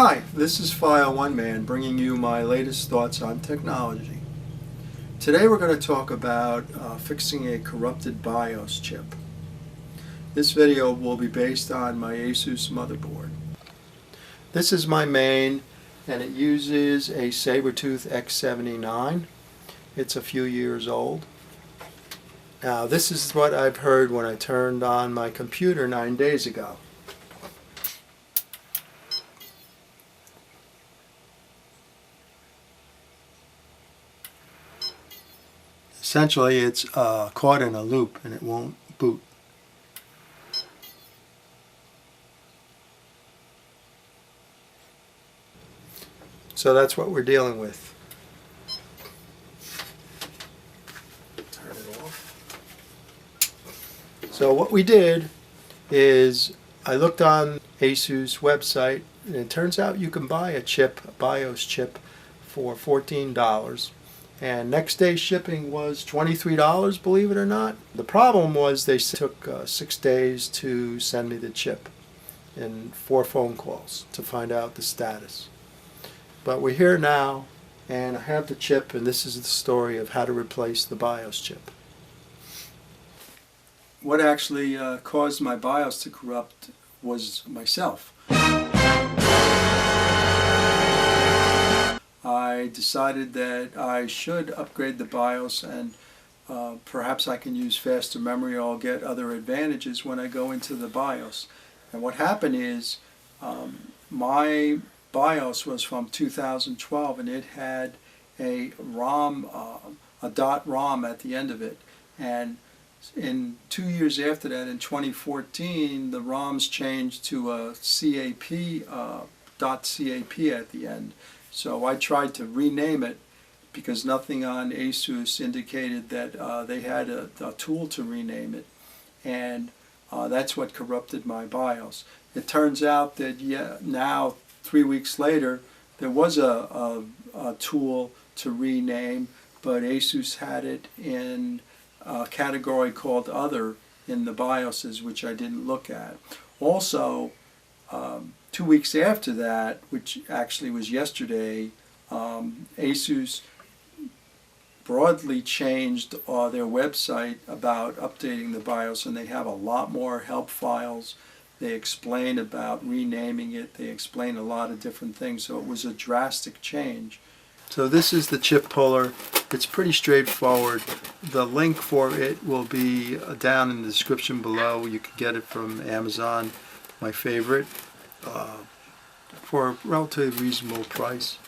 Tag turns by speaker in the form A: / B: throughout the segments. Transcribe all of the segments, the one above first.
A: Hi, this is File One Man bringing you my latest thoughts on technology. Today we're going to talk about fixing a corrupted BIOS chip. This video will be based on my ASUS motherboard. This is my main, and it uses a Sabertooth X79. It's a few years old. Now this is what I've heard when I turned on my computer 9 days ago. Essentially, it's caught in a loop and it won't boot. So that's what we're dealing with. Turn it off. So what we did is I looked on ASUS website, and it turns out you can buy a chip, a BIOS chip, for $14. And next day shipping was $23, believe it or not. The problem was they took 6 days to send me the chip and 4 phone calls to find out the status. But we're here now, and I have the chip, and this is the story of how to replace the BIOS chip. What actually caused my BIOS to corrupt was myself. I decided that I should upgrade the BIOS, and perhaps I can use faster memory or I'll get other advantages when I go into the BIOS. And what happened is my BIOS was from 2012, and it had a ROM, a .ROM at the end of it. And in 2 years after that, in 2014, the ROMs changed to a CAP, .CAP at the end. So I tried to rename it because nothing on ASUS indicated that they had a tool to rename it, and that's what corrupted my BIOS. It turns out that now 3 weeks later there was a tool to rename, but ASUS had it in a category called Other in the BIOSes, which I didn't look at. Also, 2 weeks after that, which actually was yesterday, ASUS broadly changed their website about updating the BIOS, and they have a lot more help files. They explain about renaming it. They explain a lot of different things, so it was a drastic change. So this is the chip puller. It's pretty straightforward. The link for it will be down in the description below. You can get it from Amazon, my favorite, for a relatively reasonable price,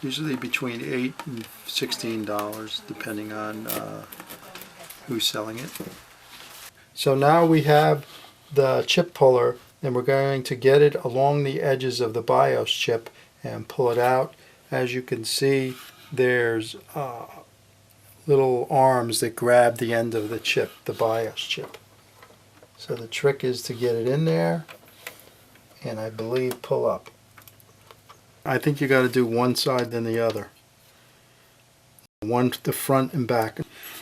A: usually between $8 and $16 depending on who's selling it. So now we have the chip puller, and we're going to get it along the edges of the BIOS chip and pull it out. As you can see, there's little arms that grab the end of the chip, the BIOS chip. So the trick is to get it in there and I believe pull up. I think you got to do one side then the other. One the front and back.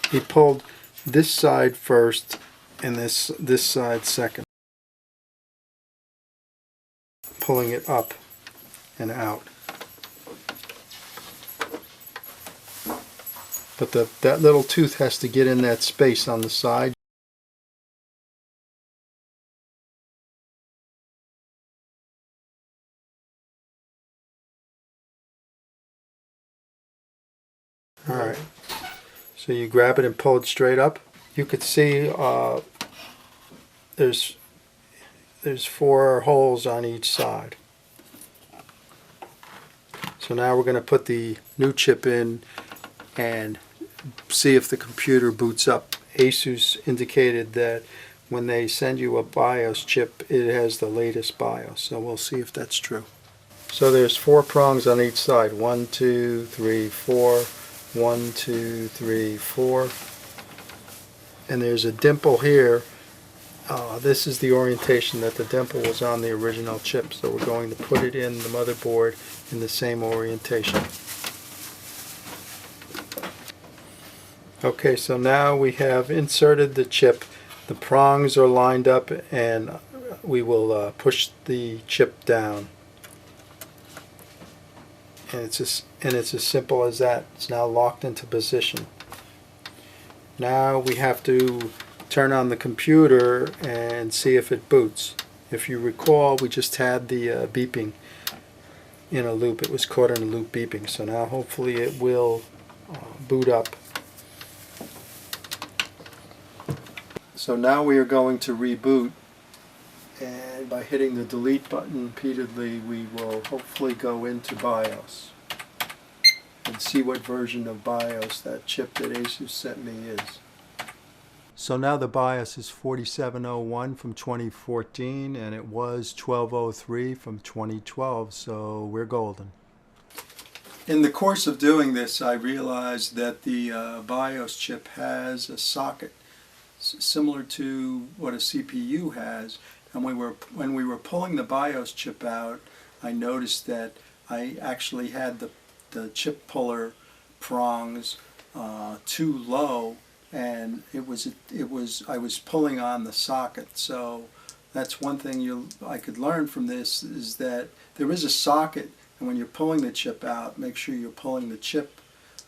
A: He pulled this side first and this side second. Pulling it up and out. But that little tooth has to get in that space on the side. Alright, so you grab it and pull it straight up. You could see there's 4 holes on each side. So now we're going to put the new chip in and see if the computer boots up. ASUS indicated that when they send you a BIOS chip, it has the latest BIOS, so we'll see if that's true. So there's 4 prongs on each side. 1, 2, 3, 4. 1, 2, 3, 4. And there's a dimple here. This is the orientation that the dimple was on the original chip, so we're going to put it in the motherboard in the same orientation. Okay, so now we have inserted the chip. The prongs are lined up, and we will push the chip down. And it's as simple as that. It's now locked into position. Now we have to turn on the computer and see if it boots. If you recall, we just had the beeping in a loop. It was caught in a loop beeping. So now hopefully it will boot up. So now we are going to reboot, and by hitting the delete button repeatedly we will hopefully go into BIOS and see what version of BIOS that chip that ASUS sent me is. So now the BIOS is 4701 from 2014 and it was 1203 from 2012, so we're golden. In the course of doing this, I realized that the BIOS chip has a socket similar to what a CPU has, and when we were pulling the BIOS chip out, I noticed that I actually had the chip puller prongs too low, and I was pulling on the socket. So that's one thing I could learn from this, is that there is a socket, and when you're pulling the chip out, make sure you're pulling the chip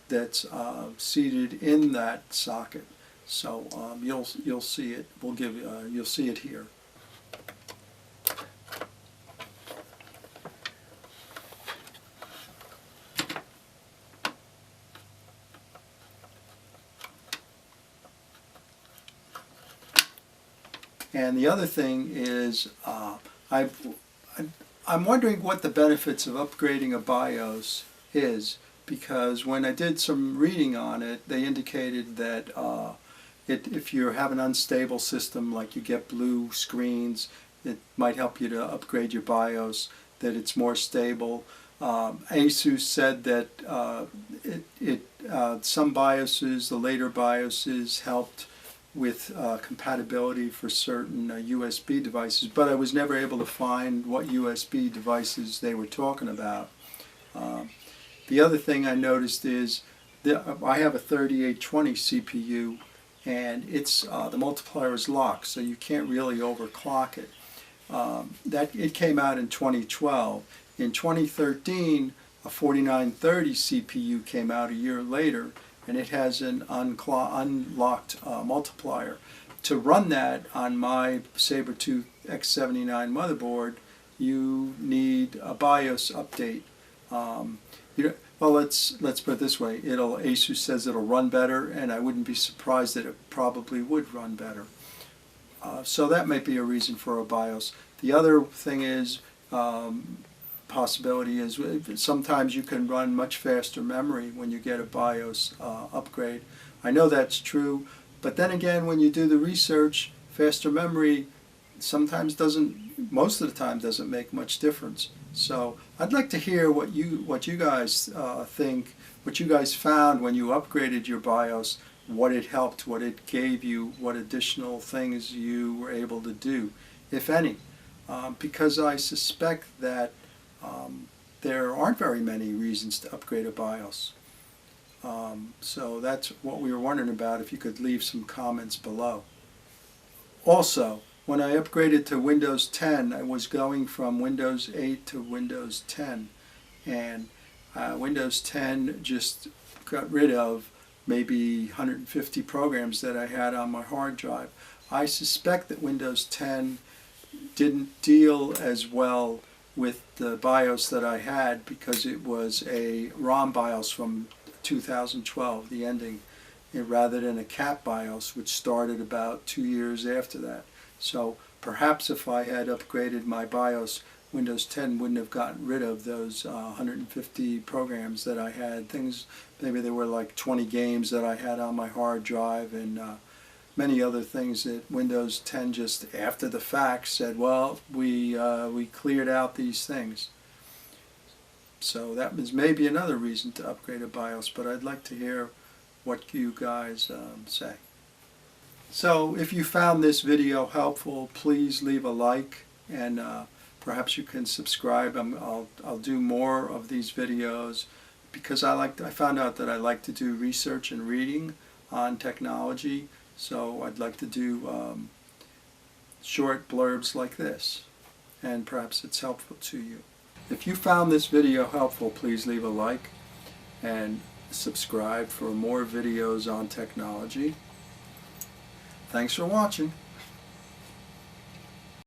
A: that's seated in that socket. So you'll see it. You'll see it here. And the other thing is, I'm wondering what the benefits of upgrading a BIOS is, because when I did some reading on it, they indicated that if you have an unstable system, like you get blue screens, it might help you to upgrade your BIOS, that it's more stable. ASUS said that some BIOSes, the later BIOSes, helped with compatibility for certain USB devices, but I was never able to find what USB devices they were talking about. The other thing I noticed is that I have a 3820 CPU, and it's the multiplier is locked, so you can't really overclock it. It came out in 2012. In 2013, a 4930 CPU came out a year later, and it has an unlocked multiplier. To run that on my Sabertooth X79 motherboard, you need a BIOS update. Well, let's put it this way: ASUS says it'll run better, and I wouldn't be surprised that it probably would run better. So that might be a reason for a BIOS. The other thing is, possibility is, sometimes you can run much faster memory when you get a BIOS upgrade. I know that's true, but then again, when you do the research, faster memory sometimes most of the time doesn't make much difference. So I'd like to hear what you guys think, what you guys found when you upgraded your BIOS, what it helped, what it gave you, what additional things you were able to do, if any. Because I suspect that there aren't very many reasons to upgrade a BIOS. So that's what we were wondering about, if you could leave some comments below. Also, when I upgraded to Windows 10, I was going from Windows 8 to Windows 10, and Windows 10 just got rid of maybe 150 programs that I had on my hard drive. I suspect that Windows 10 didn't deal as well with the BIOS that I had, because it was a ROM BIOS from 2012, the ending, rather than a CAP BIOS, which started about 2 years after that. So perhaps if I had upgraded my BIOS, Windows 10 wouldn't have gotten rid of those 150 programs that I had. Maybe there were like 20 games that I had on my hard drive, and many other things that Windows 10 just after the fact said, well, we cleared out these things. So that was maybe another reason to upgrade a BIOS, but I'd like to hear what you guys say. So if you found this video helpful, please leave a like, and perhaps you can subscribe. I'll do more of these videos, because I found out that I like to do research and reading on technology. So I'd like to do short blurbs like this, and perhaps it's helpful to you. If you found this video helpful, please leave a like and subscribe for more videos on technology. Thanks for watching.